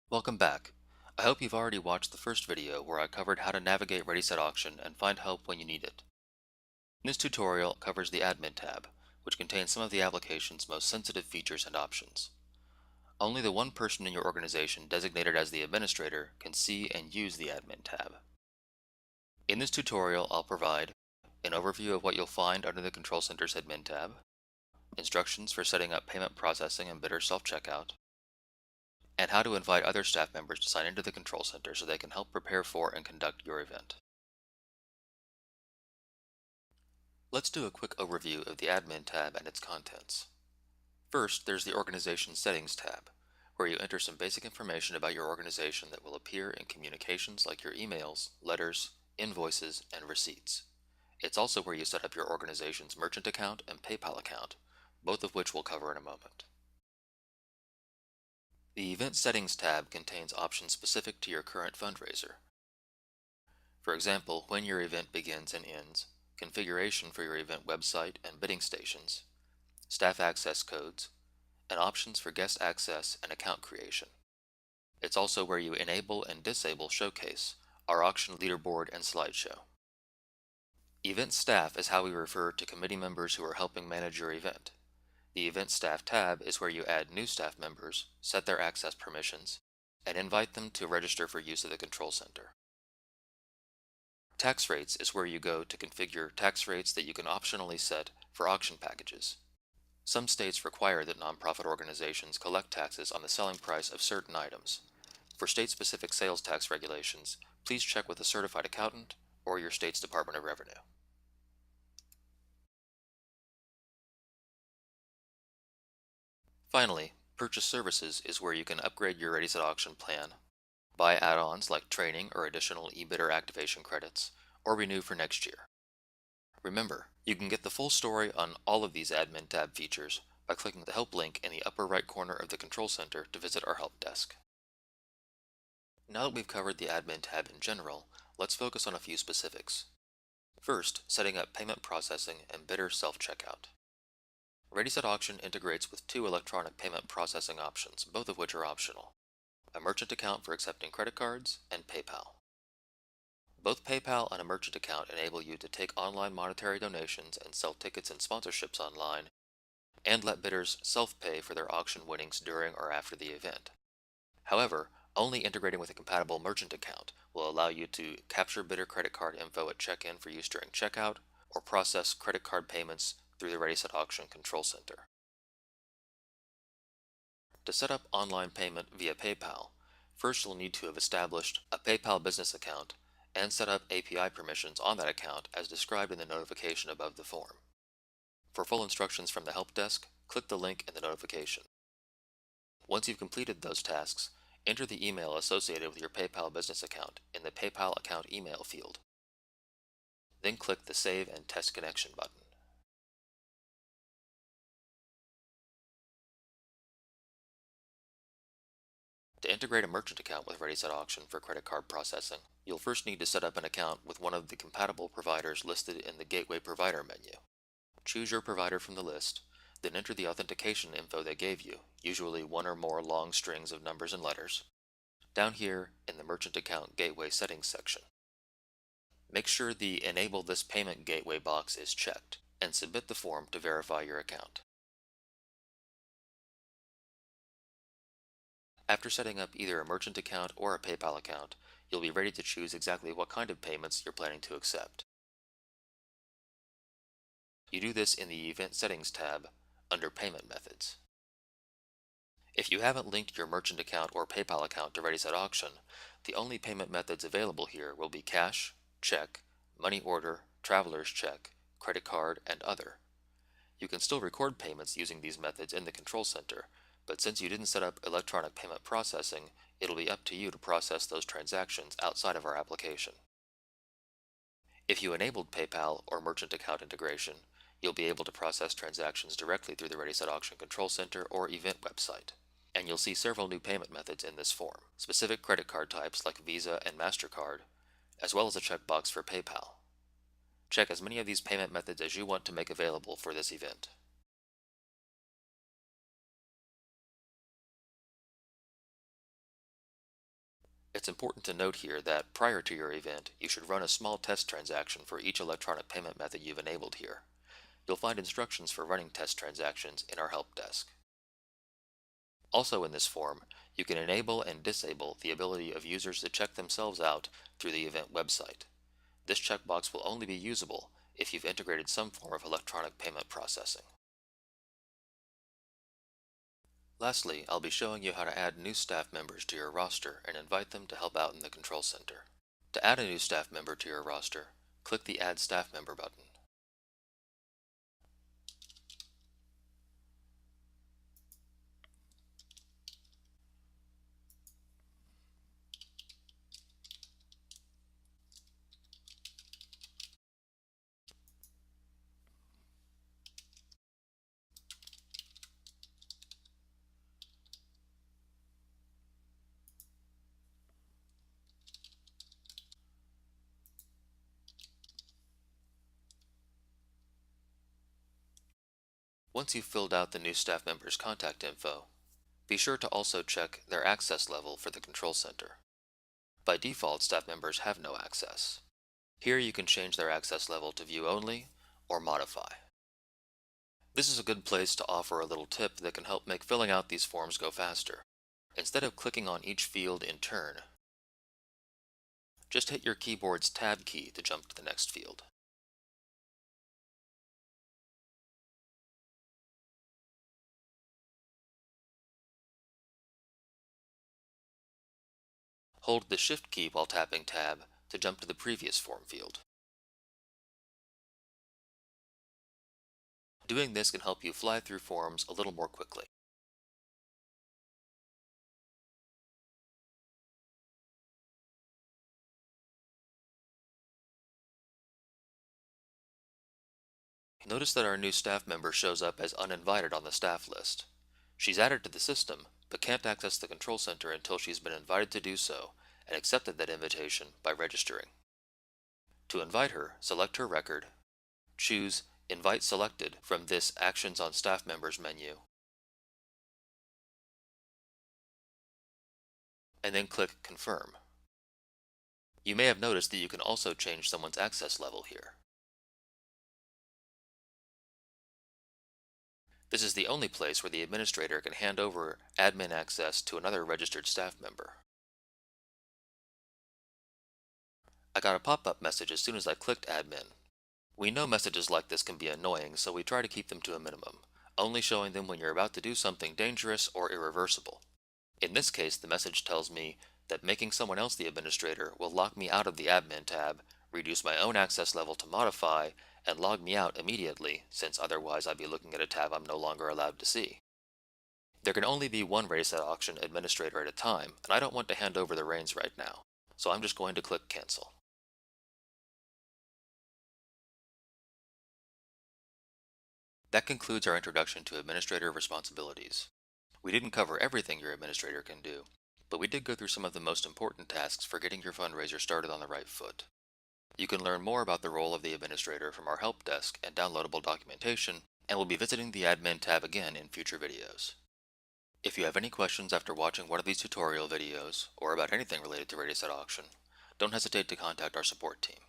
Welcome back. I hope you've already watched the first video where I covered how to navigate ReadySetAuction and find help when you need it. This tutorial covers the Admin tab, which contains some of the application's most sensitive features and options. Only the one person in your organization designated as the administrator can see and use the Admin tab. In this tutorial, I'll provide an overview of what you'll find under the Control Center's Admin tab, instructions for setting up payment processing and bidder self-checkout, and how to invite other staff members to sign into the Control Center so they can help prepare for and conduct your event. Let's do a quick overview of the Admin tab and its contents. First, there's the Organization Settings tab, where you enter some basic information about your organization that will appear in communications like your emails, letters, invoices, and receipts. It's also where you set up your organization's merchant account and PayPal account, both of which we'll cover in a moment. The Event Settings tab contains options specific to your current fundraiser. For example, when your event begins and ends, configuration for your event website and bidding stations, staff access codes, and options for guest access and account creation. It's also where you enable and disable Showcase, our auction leaderboard and slideshow. Event staff is how we refer to committee members who are helping manage your event. The Event Staff tab is where you add new staff members, set their access permissions, and invite them to register for use of the Control Center. Tax rates is where you go to configure tax rates that you can optionally set for auction packages. Some states require that nonprofit organizations collect taxes on the selling price of certain items. For state-specific sales tax regulations, please check with a certified accountant or your state's Department of Revenue. Finally, Purchase Services is where you can upgrade your ReadySetAuction plan, buy add-ons like training or additional eBidder activation credits, or renew for next year. Remember, you can get the full story on all of these Admin tab features by clicking the Help link in the upper right corner of the Control Center to visit our Help desk. Now that we've covered the Admin tab in general, let's focus on a few specifics. First, setting up payment processing and bidder self-checkout. ReadySetAuction integrates with two electronic payment processing options, both of which are optional: a merchant account for accepting credit cards and PayPal. Both PayPal and a merchant account enable you to take online monetary donations and sell tickets and sponsorships online, and let bidders self-pay for their auction winnings during or after the event. However, only integrating with a compatible merchant account will allow you to capture bidder credit card info at check-in for use during checkout, or process credit card payments through the ReadySetAuction Control Center. To set up online payment via PayPal, first you'll need to have established a PayPal business account and set up API permissions on that account as described in the notification above the form. For full instructions from the Help Desk, click the link in the notification. Once you've completed those tasks, enter the email associated with your PayPal business account in the PayPal account email field. Then click the Save and Test Connection button. To integrate a merchant account with ReadySetAuction for credit card processing, you'll first need to set up an account with one of the compatible providers listed in the Gateway Provider menu. Choose your provider from the list, then enter the authentication info they gave you, usually one or more long strings of numbers and letters, down here in the Merchant Account Gateway Settings section. Make sure the Enable this payment gateway box is checked, and submit the form to verify your account. After setting up either a merchant account or a PayPal account, you'll be ready to choose exactly what kind of payments you're planning to accept. You do this in the Event Settings tab under Payment Methods. If you haven't linked your merchant account or PayPal account to ReadySetAuction, the only payment methods available here will be cash, check, money order, traveler's check, credit card, and other. You can still record payments using these methods in the Control Center, but since you didn't set up electronic payment processing, it'll be up to you to process those transactions outside of our application. If you enabled PayPal or merchant account integration, you'll be able to process transactions directly through the ReadySetAuction Control Center or event website. And you'll see several new payment methods in this form, specific credit card types like Visa and MasterCard, as well as a checkbox for PayPal. Check as many of these payment methods as you want to make available for this event. It's important to note here that prior to your event, you should run a small test transaction for each electronic payment method you've enabled here. You'll find instructions for running test transactions in our help desk. Also in this form, you can enable and disable the ability of users to check themselves out through the event website. This checkbox will only be usable if you've integrated some form of electronic payment processing. Lastly, I'll be showing you how to add new staff members to your roster and invite them to help out in the Control Center. To add a new staff member to your roster, click the Add Staff Member button. Once you've filled out the new staff member's contact info, be sure to also check their access level for the Control Center. By default, staff members have no access. Here you can change their access level to view only or modify. This is a good place to offer a little tip that can help make filling out these forms go faster. Instead of clicking on each field in turn, just hit your keyboard's Tab key to jump to the next field. Hold the Shift key while tapping Tab to jump to the previous form field. Doing this can help you fly through forms a little more quickly. Notice that our new staff member shows up as uninvited on the staff list. She's added to the system, but can't access the Control Center until she's been invited to do so and accepted that invitation by registering. To invite her, select her record, choose Invite Selected from this Actions on Staff Members menu, and then click Confirm. You may have noticed that you can also change someone's access level here. This is the only place where the administrator can hand over admin access to another registered staff member. I got a pop-up message as soon as I clicked Admin. We know messages like this can be annoying, so we try to keep them to a minimum, only showing them when you're about to do something dangerous or irreversible. In this case, the message tells me that making someone else the administrator will lock me out of the Admin tab, reduce my own access level to Modify, and log me out immediately, since otherwise I'd be looking at a tab I'm no longer allowed to see. There can only be one ReadySetAuction administrator at a time, and I don't want to hand over the reins right now, so I'm just going to click Cancel. That concludes our introduction to administrator responsibilities. We didn't cover everything your administrator can do, but we did go through some of the most important tasks for getting your fundraiser started on the right foot. You can learn more about the role of the administrator from our help desk and downloadable documentation, and we'll be visiting the Admin tab again in future videos. If you have any questions after watching one of these tutorial videos, or about anything related to ReadySetAuction, don't hesitate to contact our support team.